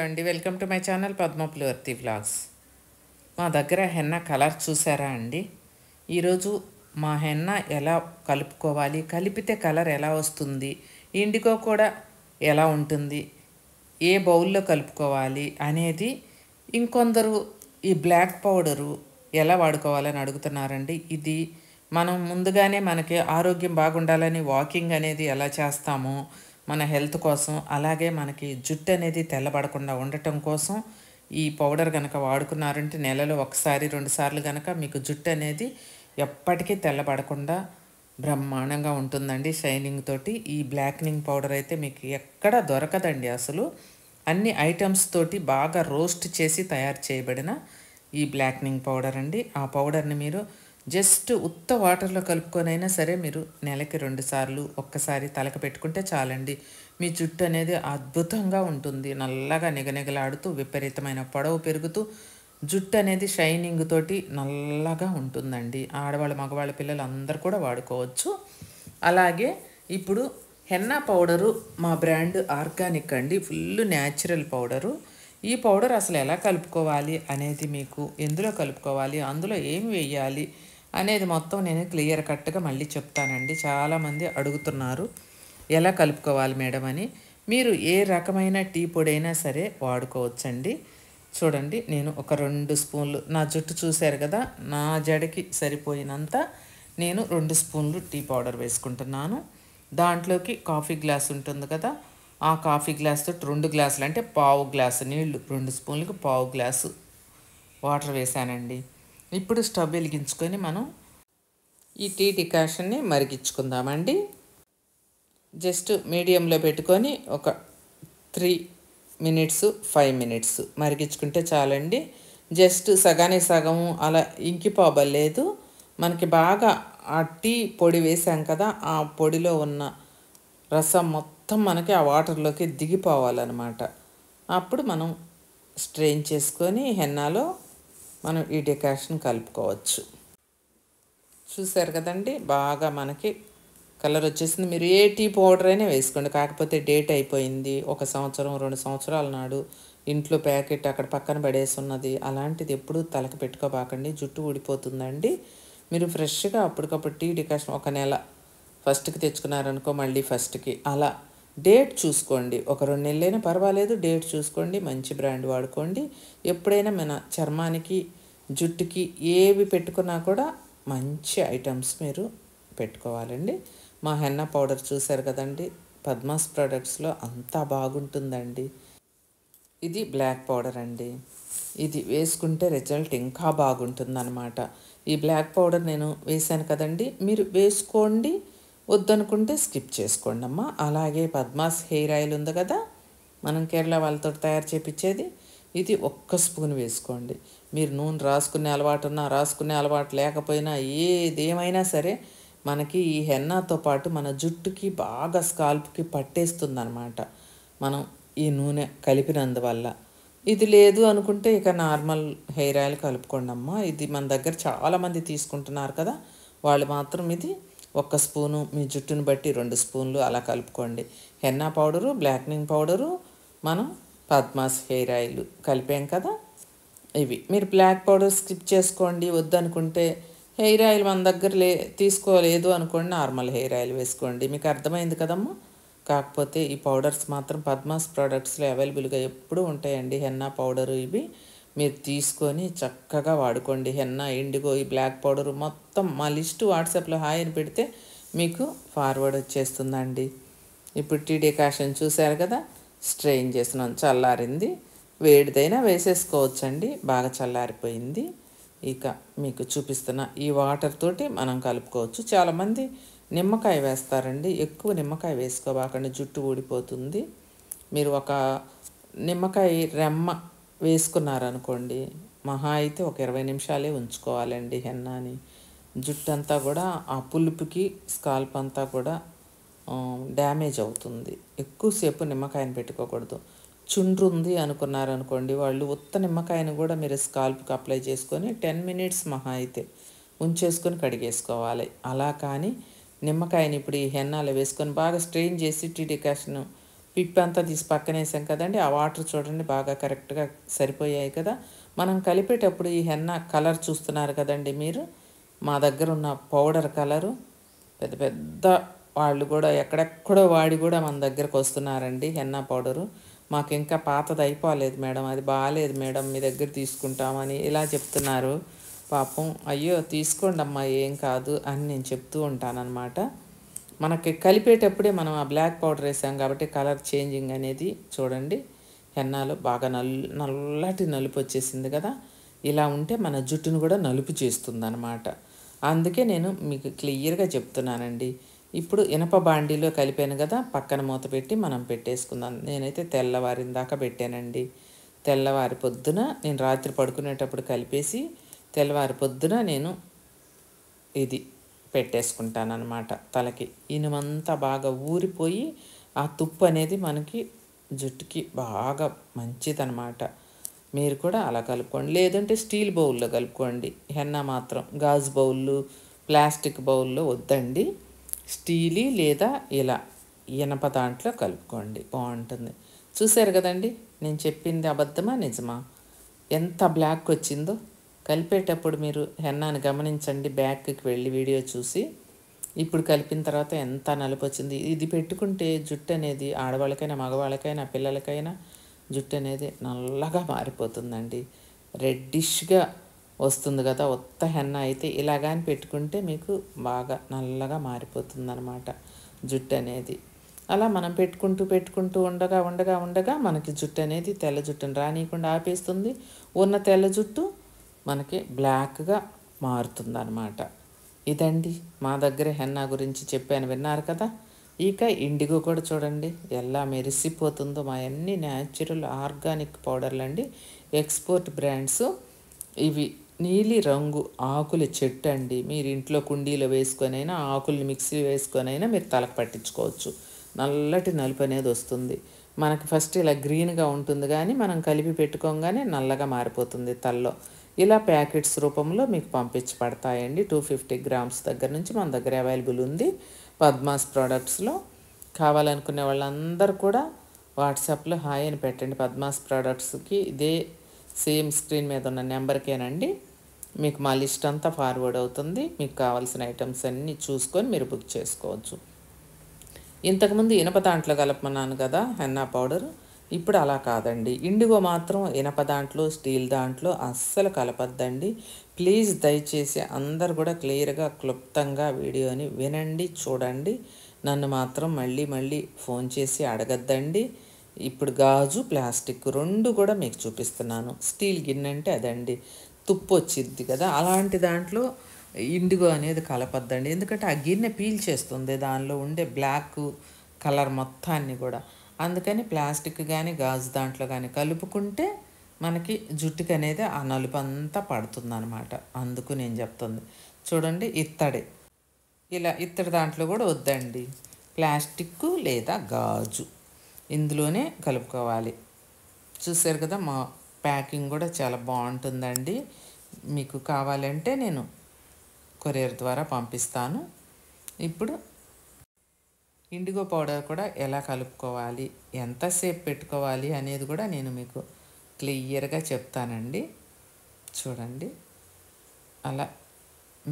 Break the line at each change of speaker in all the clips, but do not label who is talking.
అండి. Welcome to my channel Padma Pulivarthi vlogs. మా దగ్గర హెన్నా కలర్ చూసారా అండి? ఈరోజు మా హెన్నా ఎలా కలుపుకోవాలి, కలిపితే కలర్ ఎలా వస్తుంది, ఇండిగో కూడా ఎలా ఉంటుంది, ఏ బౌల్లో కలుపుకోవాలి అనేది ఇంకొందరు ఈ బ్లాక్ పౌడరు ఎలా వాడుకోవాలని అడుగుతున్నారండి. ఇది మనం ముందుగానే మనకి ఆరోగ్యం బాగుండాలని వాకింగ్ అనేది ఎలా చేస్తామో మన హెల్త్ కోసం, అలాగే మనకి జుట్టు అనేది తెల్లబడకుండా ఉండటం కోసం ఈ పౌడర్ కనుక వాడుకున్నారంటే నెలలో ఒకసారి 2 సార్లు కనుక మీకు జుట్టు అనేది ఎప్పటికీ తెల్లబడకుండా బ్రహ్మాండంగా ఉంటుందండి షైనింగ్ తోటి. ఈ బ్లాక్నింగ్ పౌడర్ అయితే మీకు ఎక్కడ దొరకదండి అసలు. అన్ని ఐటమ్స్ తోటి బాగా రోస్ట్ చేసి తయారు చేయబడిన ఈ బ్లాక్నింగ్ పౌడర్ అండి. ఆ పౌడర్ని మీరు జస్ట్ ఉత్త వాటర్లో కలుపుకొనైనా సరే మీరు నెలకి 2 సార్లు ఒక్కసారి తలకు పెట్టుకుంటే చాలండి. మీ జుట్టు అనేది అద్భుతంగా ఉంటుంది. నల్లగా నిగనిగలాడుతూ విపరీతమైన పొడవు పెరుగుతూ జుట్టు అనేది షైనింగ్ తోటి నల్లగా ఉంటుందండి. ఆడవాళ్ళు మగవాళ్ళ పిల్లలు అందరూ కూడా వాడుకోవచ్చు. అలాగే ఇప్పుడు హెన్నా పౌడరు మా బ్రాండ్ ఆర్గానిక్ అండి, ఫుల్ న్యాచురల్ పౌడరు. ఈ పౌడర్ అసలు ఎలా కలుపుకోవాలి అనేది, మీకు ఎందులో కలుపుకోవాలి, అందులో ఏం వేయాలి అనేది మొత్తం నేను క్లియర్ కట్గా మళ్ళీ చెప్తానండి. చాలామంది అడుగుతున్నారు ఎలా కలుపుకోవాలి మేడం అని. మీరు ఏ రకమైన టీ పొడి అయినా సరే వాడుకోవచ్చండి. చూడండి, నేను ఒక 2 స్పూన్లు, నా జుట్టు చూశారు కదా, నా జడకి సరిపోయినంత నేను 2 స్పూన్లు టీ పౌడర్ వేసుకుంటున్నాను. దాంట్లోకి కాఫీ గ్లాస్ ఉంటుంది కదా, ఆ కాఫీ గ్లాస్ తోటి 2 గ్లాసులు అంటే పావు గ్లాసు నీళ్లు, 2 స్పూన్లకు పావు గ్లాసు వాటర్ వేసానండి. ఇప్పుడు స్టవ్ వెలిగించుకొని మనం ఈ టీ డికాషన్ని మరిగించుకుందామండి. జస్ట్ మీడియంలో పెట్టుకొని ఒక 3 మినిట్స్ 5 మినిట్స్ మరిగించుకుంటే చాలండి. జస్ట్ సగానికి సగము అలా ఇంకిపోబలేదు. మనకి బాగా ఆ టీ పొడి వేసాం కదా, ఆ పొడిలో ఉన్న రసం మొత్తం మనకి ఆ వాటర్లోకి దిగిపోవాలన్నమాట. అప్పుడు మనం స్ట్రెయిన్ చేసుకొని హెన్నాలో మనం ఈ డికాషన్ కలుపుకోవచ్చు. చూసారు కదండి, బాగా మనకి కలర్ వచ్చేసింది. మీరు ఏ టీ పౌడర్ అయినా వేసుకోండి, కాకపోతే డేట్ అయిపోయింది, 1 సంవత్సరం 2 సంవత్సరాల నాడు ఇంట్లో ప్యాకెట్ అక్కడ పక్కన పడేసి ఉన్నది, అలాంటిది ఎప్పుడూ తలకు పెట్టుకోబాకండి, జుట్టు ఊడిపోతుందండి. మీరు ఫ్రెష్గా అప్పటికప్పుడు టీ డికాషన్ ఒక నెల ఫస్ట్కి తెచ్చుకున్నారనుకో, మళ్ళీ ఫస్ట్కి అలా డేట్ చూసుకోండి. ఒక 2 నెలలైనా పర్వాలేదు, డేట్ చూసుకోండి, మంచి బ్రాండ్ వాడుకోండి. ఎప్పుడైనా మన చర్మానికి జుట్టుకి ఏవి పెట్టుకున్నా కూడా మంచి ఐటమ్స్ మీరు పెట్టుకోవాలండి. మా హెన్నా పౌడర్ చూసారు కదండి, పద్మాస్ ప్రొడక్ట్స్లో అంతా బాగుంటుందండి. ఇది బ్లాక్ పౌడర్ అండి. ఇది వేసుకుంటే రిజల్ట్ ఇంకా బాగుంటుందన్నమాట. ఈ బ్లాక్ పౌడర్ నేను వేసాను కదండి, మీరు వేసుకోండి, వద్దనుకుంటే స్కిప్ చేసుకోండి అమ్మా. అలాగే పద్మాస్ హెయిర్ ఆయిల్ ఉంది కదా, మనం కేరళ వాళ్ళతో తయారు చేపించేది, ఇది 1 స్పూన్ వేసుకోండి. మీరు నూనె రాసుకునే అలవాటు ఉన్నా, రాసుకునే అలవాటు లేకపోయినా, ఏదేమైనా సరే మనకి ఈ హెన్నాతో పాటు మన జుట్టుకి బాగా స్కాల్ప్కి పట్టేస్తుంది అనమాట మనం ఈ నూనె కలిపినందువల్ల. ఇది లేదు అనుకుంటే ఇక నార్మల్ హెయిర్ ఆయిల్ కలుపుకోండి అమ్మా. ఇది మన దగ్గర చాలామంది తీసుకుంటున్నారు కదా, వాళ్ళు మాత్రం ఇది 1 స్పూను, మీ జుట్టుని బట్టి 2 స్పూన్లు అలా కలుపుకోండి. హెన్నా పౌడరు, బ్లాక్నింగ్ పౌడరు, మనం పద్మాస్ హెయిర్ ఆయిల్ కలిపాం కదా, ఇవి. మీరు బ్లాక్ పౌడర్ స్కిప్ చేసుకోండి వద్దనుకుంటే. హెయిర్ ఆయిల్ మన దగ్గర తీసుకోలేదు అనుకోండి, నార్మల్ హెయిర్ ఆయిల్ వేసుకోండి. మీకు అర్థమైంది కదమ్మా. కాకపోతే ఈ పౌడర్స్ మాత్రం పద్మాస్ ప్రోడక్ట్స్లో అవైలబుల్గా ఎప్పుడూ ఉంటాయండి. హెన్నా పౌడరు ఇవి మీరు తీసుకొని చక్కగా వాడుకోండి. హెన్నా, ఇండిగో, ఈ బ్లాక్ పౌడరు మొత్తం మా లిస్టు వాట్సాప్లో హాయ్ అని పెడితే మీకు ఫార్వర్డ్ వచ్చేస్తుందండి. ఇప్పుడు టీ డికాషన్ చూశారు కదా, స్ట్రెయిన్ చేసినాం, చల్లారింది. వేడిదైనా వేసేసుకోవచ్చండి, బాగా చల్లారిపోయింది. ఇక మీకు చూపిస్తున్న ఈ వాటర్ తోటి మనం కలుపుకోవచ్చు. చాలామంది నిమ్మకాయ వేస్తారండి, ఎక్కువ నిమ్మకాయ వేసుకోబాకండి, జుట్టు ఊడిపోతుంది. మీరు ఒక నిమ్మకాయ రెమ్మ వేసుకున్నారనుకోండి, మహా అయితే ఒక 20 నిమిషాలే ఉంచుకోవాలండి హెన్నాని. జుట్టు అంతా కూడా ఆ పులుపుకి స్కాల్ప్ అంతా కూడా డ్యామేజ్ అవుతుంది. ఎక్కువసేపు నిమ్మకాయని పెట్టుకోకూడదు. చుండ్రు ఉంది అనుకున్నారనుకోండి, వాళ్ళు ఉత్త నిమ్మకాయని కూడా మీరు స్కాల్ప్కి అప్లై చేసుకొని 10 మినిట్స్ మహా అయితే ఉంచేసుకొని కడిగేసుకోవాలి. అలా కానీ నిమ్మకాయని ఇప్పుడు ఈ హెన్నాలో వేసుకొని బాగా స్ట్రెయిన్ చేసి టీ డికాషన్ పిప్పి అంతా తీసి పక్కన వేసాం కదండి. ఆ వాటర్ చూడండి బాగా కరెక్ట్గా సరిపోయాయి కదా. మనం కలిపేటప్పుడు ఈ హెన్న కలర్ చూస్తున్నారు కదండి మీరు. మా దగ్గర ఉన్న పౌడర్ కలరు పెద్ద పెద్ద వాళ్ళు కూడా ఎక్కడెక్కడో వాడి కూడా మన దగ్గరకు వస్తున్నారండి హెన్నా పౌడరు. మాకు ఇంకా పాతది అయిపోలేదు మేడం, అది బాగాలేదు మేడం, మీ దగ్గర తీసుకుంటామని ఇలా చెప్తున్నారు. పాపం అయ్యో తీసుకోండి అమ్మా ఏం కాదు అని నేను చెప్తూ ఉంటానన్నమాట. మనకి కలిపేటప్పుడే మనం ఆ బ్లాక్ పౌడర్ వేసాం కాబట్టి కలర్ చేంజింగ్ అనేది చూడండి. హెన్నాలో బాగా నల్లటి నలుపు వచ్చేసింది కదా. ఇలా ఉంటే మన జుట్టును కూడా నలుపు చేస్తుంది అనమాట. అందుకే నేను మీకు క్లియర్గా చెప్తున్నానండి. ఇప్పుడు ఇనప బాండీలో కలిపాను కదా, పక్కన మూత పెట్టి మనం పెట్టేసుకుందాం. నేనైతే తెల్లవారిన దాకా పెట్టానండి. తెల్లవారి పొద్దున నేను రాత్రి పడుకునేటప్పుడు కలిపేసి తెల్లవారి పొద్దున నేను ఇది పెట్టేసుకుంటానన్నమాట తలకి. ఇనుమంతా బాగా ఊరిపోయి ఆ తుప్పు అనేది మనకి జుట్టుకి బాగా మంచిదన్నమాట. మీరు కూడా అలా కలుపుకోండి. లేదంటే స్టీల్ బౌల్లో కలుపుకోండి హెన్నా మాత్రం. గాజు బౌళ్ళు, ప్లాస్టిక్ బౌల్లో వద్దండి. స్టీలీ లేదా ఇలా ఇనప దాంట్లో కలుపుకోండి, బాగుంటుంది. చూశారు కదండి నేను చెప్పింది అబద్ధమా నిజమా? ఎంత బ్లాక్ వచ్చిందో. కలిపేటప్పుడు మీరు హెన్నాని గమనించండి, బ్యాక్కి వెళ్ళి వీడియో చూసి. ఇప్పుడు కలిపిన తర్వాత ఎంత నలుపు వచ్చింది. ఇది పెట్టుకుంటే జుట్టు అనేది ఆడవాళ్ళకైనా మగవాళ్ళకైనా పిల్లలకైనా జుట్టు అనేది నల్లగా మారిపోతుందండి. రెడ్డిష్గా వస్తుంది కదా ఉత్త హెన్న అయితే. ఇలాగాని పెట్టుకుంటే మీకు బాగా నల్లగా మారిపోతుందన్నమాట జుట్టు అనేది. అలా మనం పెట్టుకుంటూ ఉండగా ఉండగా ఉండగా మనకి జుట్టు అనేది తెల్ల జుట్టుని రానియకుండా ఆపేస్తుంది. ఉన్న తెల్ల జుట్టు మనకి బ్లాక్గా మారుతుందన్నమాట. ఇదండి మా దగ్గర హెన్నా గురించి చెప్పాను, విన్నారు కదా. ఇక ఇండిగో కూడా చూడండి ఎలా మెరిసిపోతుందో. మా అన్ని న్యాచురల్ ఆర్గానిక్ పౌడర్లు అండి, ఎక్స్పోర్ట్ బ్రాండ్స్. ఇవి నీలి రంగు ఆకుల చెట్టు అండి. మీరు ఇంట్లో కుండీలో వేసుకొనైనా ఆకుల్ని మిక్సీ వేసుకొనైనా మీరు తలకు పట్టించుకోవచ్చు. నల్లటి నలుపు అనేది వస్తుంది మనకి. ఫస్ట్ ఇలా గ్రీన్గా ఉంటుంది కానీ మనం కలిపి పెట్టుకోగానే నల్లగా మారిపోతుంది తల్లో. ఇలా ప్యాకెట్స్ రూపంలో మీకు పంపించి పడతాయండి. 250 గ్రామ్స్ దగ్గర నుంచి మన దగ్గర అవైలబుల్ ఉంది పద్మాస్ ప్రోడక్ట్స్లో. కావాలనుకునే వాళ్ళందరూ కూడా వాట్సాప్లో హాయ్ అని పెట్టండి. పద్మాస్ ప్రోడక్ట్స్కి ఇదే సేమ్ స్క్రీన్ మీద ఉన్న నెంబర్కేనండి. మీకు మా లిస్ట్ అంతా ఫార్వర్డ్ అవుతుంది. మీకు కావాల్సిన ఐటమ్స్ అన్నీ చూసుకొని మీరు బుక్ చేసుకోవచ్చు. ఇంతకుముందు ఇనప దాంట్లో కలపమన్నాను కదా హెన్నా పౌడర్. ఇప్పుడు అలా కాదండి. ఇండిగో మాత్రం ఇనప దాంట్లో, స్టీల్ దాంట్లో అస్సలు కలపద్దండి. ప్లీజ్ దయచేసి అందరు కూడా క్లియర్గా క్లుప్తంగా వీడియోని వినండి, చూడండి. నన్ను మాత్రం మళ్ళీ మళ్ళీ ఫోన్ చేసి అడగద్దండి. ఇప్పుడు గాజు, ప్లాస్టిక్ రెండు కూడా మీకు చూపిస్తున్నాను. స్టీల్ గిన్నె అంటే అదండి, తుప్పు వచ్చిద్ది కదా, అలాంటి దాంట్లో ఇండిగో అనేది కలపద్దండి. ఎందుకంటే ఆ గిన్నె పీల్చేస్తుంది దానిలో ఉండే బ్లాక్ కలర్ మొత్తాన్ని కూడా. అందుకని ప్లాస్టిక్ కానీ గాజు దాంట్లో కానీ కలుపుకుంటే మనకి జుట్టుకి అనేది ఆ నలుపు అంతా పడుతుందన్నమాట. అందుకు నేను చెప్తుంది. చూడండి ఇత్తడి, ఇలా ఇత్తడి దాంట్లో కూడా వద్దండి. ప్లాస్టిక్ లేదా గాజు ఇందులోనే కలుపుకోవాలి. చూసారు కదా మా ప్యాకింగ్ కూడా చాలా బాగుంటుందండి. మీకు కావాలంటే నేను కొరియర్ ద్వారా పంపిస్తాను. ఇప్పుడు ఇండిగో పౌడర్ కూడా ఎలా కలుపుకోవాలి, ఎంతసేపు పెట్టుకోవాలి అనేది కూడా నేను మీకు క్లియర్గా చెప్తానండి. చూడండి అలా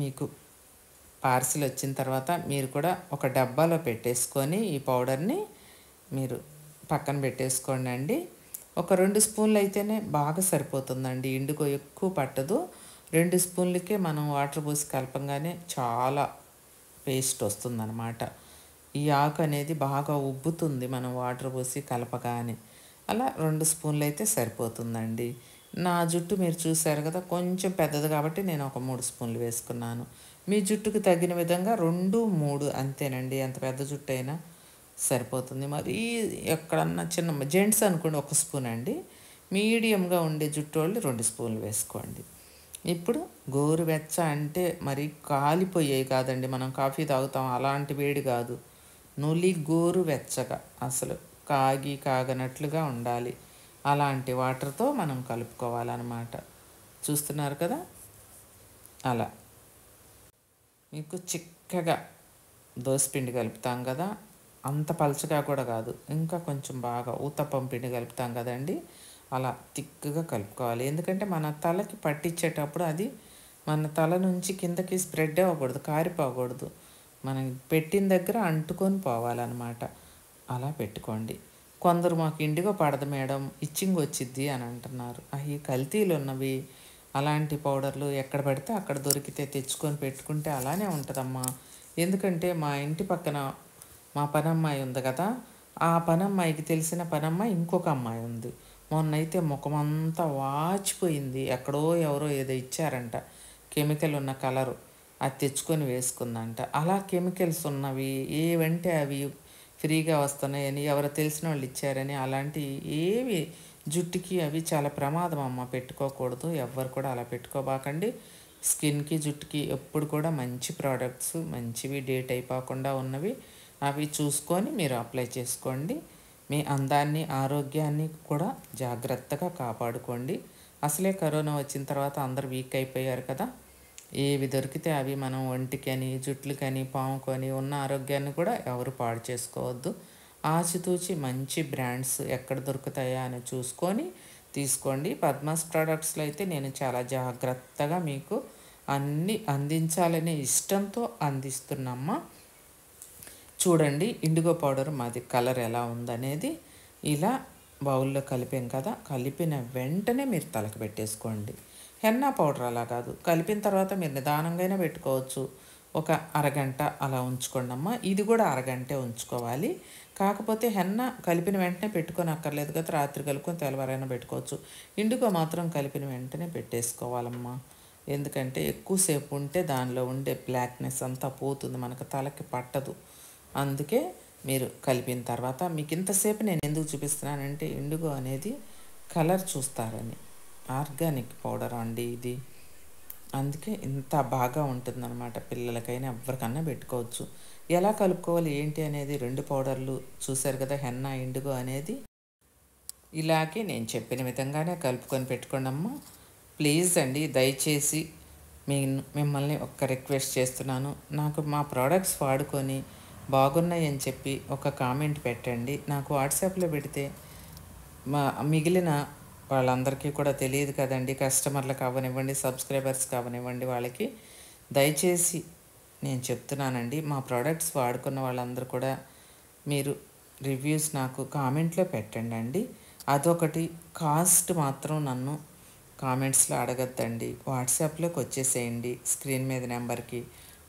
మీకు పార్సిల్ వచ్చిన తర్వాత మీరు కూడా ఒక డబ్బాలో పెట్టేసుకొని ఈ పౌడర్ని మీరు పక్కన పెట్టేసుకోండి అండి. ఒక 2 స్పూన్లు అయితేనే బాగా సరిపోతుందండి. ఇండిగో ఎక్కువ పట్టదు. 2 స్పూన్లకే మనం వాటర్ పోసి కలపంగానే చాలా పేస్ట్ వస్తుందన్నమాట. ఈ ఆకు అనేది బాగా ఉబ్బుతుంది మనం వాటర్ పోసి కలపగానే. అలా 2 స్పూన్లు అయితే సరిపోతుందండి. నా జుట్టు మీరు చూశారు కదా కొంచెం పెద్దది కాబట్టి నేను ఒక 3 స్పూన్లు వేసుకున్నాను. మీ జుట్టుకు తగిన విధంగా 2, 3 అంతేనండి. ఎంత పెద్ద జుట్టు అయినా సరిపోతుంది. మరి ఎక్కడన్నా చిన్న జెంట్స్ అనుకోండి 1 స్పూన్ అండి. మీడియంగా ఉండే జుట్టు వాళ్ళు 2 స్పూన్లు వేసుకోండి. ఇప్పుడు గోరువెచ్చ అంటే మరి కాలిపోయాయి కాదండి, మనం కాఫీ తాగుతాం అలాంటి వేడి కాదు. నులి గోరు వెచ్చగా అసలు కాగనట్లుగా ఉండాలి. అలాంటి వాటర్తో మనం కలుపుకోవాలన్నమాట. చూస్తున్నారు కదా అలా. మీకు చిక్కగా దోసపిండి కలుపుతాం కదా, అంత పలచగా కూడా కాదు, ఇంకా కొంచెం బాగా ఊతప్పం పిండి కలుపుతాం కదండి, అలా థిక్‌గా కలుపుకోవాలి. ఎందుకంటే మన తలకి పట్టించేటప్పుడు అది మన తల నుంచి కిందకి స్ప్రెడ్ అవ్వకూడదు, కారిపోకూడదు. మనం పెట్టిన దగ్గర అంటుకొని పోవాలన్నమాట. అలా పెట్టుకోండి. కొందరు మాకు ఇండిగో పడదు మేడం, ఇచ్చింగ్ వచ్చిద్ది అని అంటున్నారు. అవి కల్తీలు ఉన్నవి. అలాంటి పౌడర్లు ఎక్కడ పడితే అక్కడ దొరికితే తెచ్చుకొని పెట్టుకుంటే అలానే ఉంటుందమ్మా. ఎందుకంటే మా ఇంటి పక్కన మా పనమ్మాయి ఉంది కదా, ఆ పనమ్మాయికి తెలిసిన పనమ్మాయి ఇంకొక అమ్మాయి ఉంది. మొన్నైతే ముఖమంతా వాచిపోయింది. ఎక్కడో ఎవరో ఏదో ఇచ్చారంట, కెమికల్ ఉన్న కలరు. అది తెచ్చుకొని వేసుకుందంట. అలా కెమికల్స్ ఉన్నవి ఏవంటే అవి ఫ్రీగా వస్తున్నాయని, ఎవరో తెలిసిన వాళ్ళు ఇచ్చారని అలాంటి ఏవి జుట్టుకి అవి చాలా ప్రమాదం అమ్మ. పెట్టుకోకూడదు. ఎవ్వరు కూడా అలా పెట్టుకోబాకండి. స్కిన్కి జుట్టుకి ఎప్పుడు కూడా మంచి ప్రోడక్ట్స్, మంచివి డేట్ అయిపోకుండా ఉన్నవి అవి చూసుకొని మీరు అప్లై చేసుకోండి. మీ అందాన్ని, ఆరోగ్యాన్ని కూడా జాగ్రత్తగా కాపాడుకోండి. అసలే కరోనా వచ్చిన తర్వాత అందరు వీక్ అయిపోయారు కదా. ఏవి దొరికితే అవి మనం ఒంటికని, జుట్లకని, పాముకొని ఉన్న ఆరోగ్యాన్ని కూడా ఎవరు పాడు చేసుకోవద్దు. ఆచితూచి మంచి బ్రాండ్స్ ఎక్కడ దొరుకుతాయా అని చూసుకొని తీసుకోండి. పద్మాస్ ప్రోడక్ట్స్లో అయితే నేను చాలా జాగ్రత్తగా మీకు అన్నీ అందించాలనే ఇష్టంతో అందిస్తున్నామ్మా. చూడండి ఇండిగో పౌడర్ మాది కలర్ ఎలా ఉందనేది. ఇలా బౌల్లో కలిపాం కదా, కలిపిన వెంటనే మీరు తలకు పెట్టేసుకోండి. హెన్నా పౌడర్ అలా కాదు, కలిపిన తర్వాత మీరు నిదానంగానే పెట్టుకోవచ్చు. ఒక అరగంట అలా ఉంచుకోండి అమ్మ. ఇది కూడా అరగంటే ఉంచుకోవాలి. కాకపోతే హెన్నా కలిపిన వెంటనే పెట్టుకొని అక్కర్లేదు కదా, రాత్రి కలుపుకొని తెల్లవారైనా పెట్టుకోవచ్చు. ఇండిగో మాత్రం కలిపిన వెంటనే పెట్టేసుకోవాలమ్మా. ఎందుకంటే ఎక్కువసేపు ఉంటే దానిలో ఉండే బ్లాక్నెస్ అంతా పోతుంది, మనకు తలకి పట్టదు. అందుకే మీరు కలిపిన తర్వాత మీకు ఇంతసేపు నేను ఎందుకు చూపిస్తున్నానంటే ఇండిగో అనేది కలర్ చూస్తారని. ఆర్గానిక్ పౌడర్ అండి ఇది, అందుకే ఇంత బాగా ఉంటుందన్నమాట. పిల్లలకైనా ఎవరికన్నా పెట్టుకోవచ్చు. ఎలా కలుపుకోవాలి ఏంటి అనేది 2 పౌడర్లు చూశారు కదా, హెన్నా, ఇండిగో అనేది. ఇలాగే నేను చెప్పిన విధంగానే కలుపుకొని పెట్టుకోండి అమ్మ. ప్లీజ్ అండి, దయచేసి మిమ్మల్ని ఒక్క రిక్వెస్ట్ చేస్తున్నాను. నాకు మా ప్రోడక్ట్స్ వాడుకొని బాగున్నాయి అని చెప్పి ఒక కామెంట్ పెట్టండి. నాకు వాట్సాప్లో పెడితే మా మిగిలిన వాళ్ళందరికీ కూడా తెలియదు కదండి. కస్టమర్లకు అవనివ్వండి, సబ్స్క్రైబర్స్ కావనివ్వండి, వాళ్ళకి దయచేసి నేను చెప్తున్నానండి, మా ప్రోడక్ట్స్ వాడుకున్న వాళ్ళందరూ కూడా మీరు రివ్యూస్ నాకు కామెంట్లో పెట్టండి అండి. అదొకటి. కాస్ట్ మాత్రం నన్ను కామెంట్స్లో అడగద్దండి, వాట్సాప్లోకి వచ్చేసేయండి. స్క్రీన్ మీద నెంబర్కి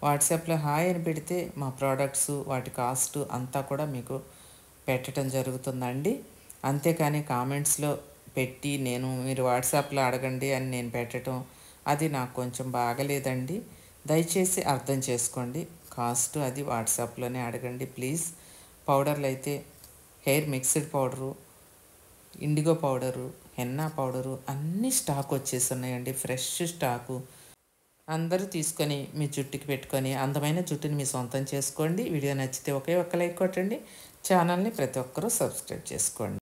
వాట్సాప్లో హాయ్ అని పెడితే మా ప్రోడక్ట్స్, వాటి కాస్ట్ అంతా కూడా మీకు పెట్టడం జరుగుతుందండి. అంతేకాని కామెంట్స్లో పెట్టి మీరు వాట్సాప్లో అడగండి అని నేను పెట్టడం అది నాకు కొంచెం బాగలేదండి. దయచేసి అర్థం చేసుకోండి. కాస్ట్ అది వాట్సాప్లోనే అడగండి ప్లీజ్. పౌడర్లు అయితే hair mixed powder, IndiGo powder, henna powder అన్నీ స్టాక్ వచ్చేసి ఉన్నాయండి, ఫ్రెష్ స్టాకు. అందరూ తీసుకొని మీ జుట్టుకి పెట్టుకొని అందమైన జుట్టుని మీ సొంతం చేసుకోండి. వీడియో నచ్చితే ఒకే ఒక్క లైక్ కొట్టండి. ఛానల్ని ప్రతి ఒక్కరూ సబ్స్క్రైబ్ చేసుకోండి.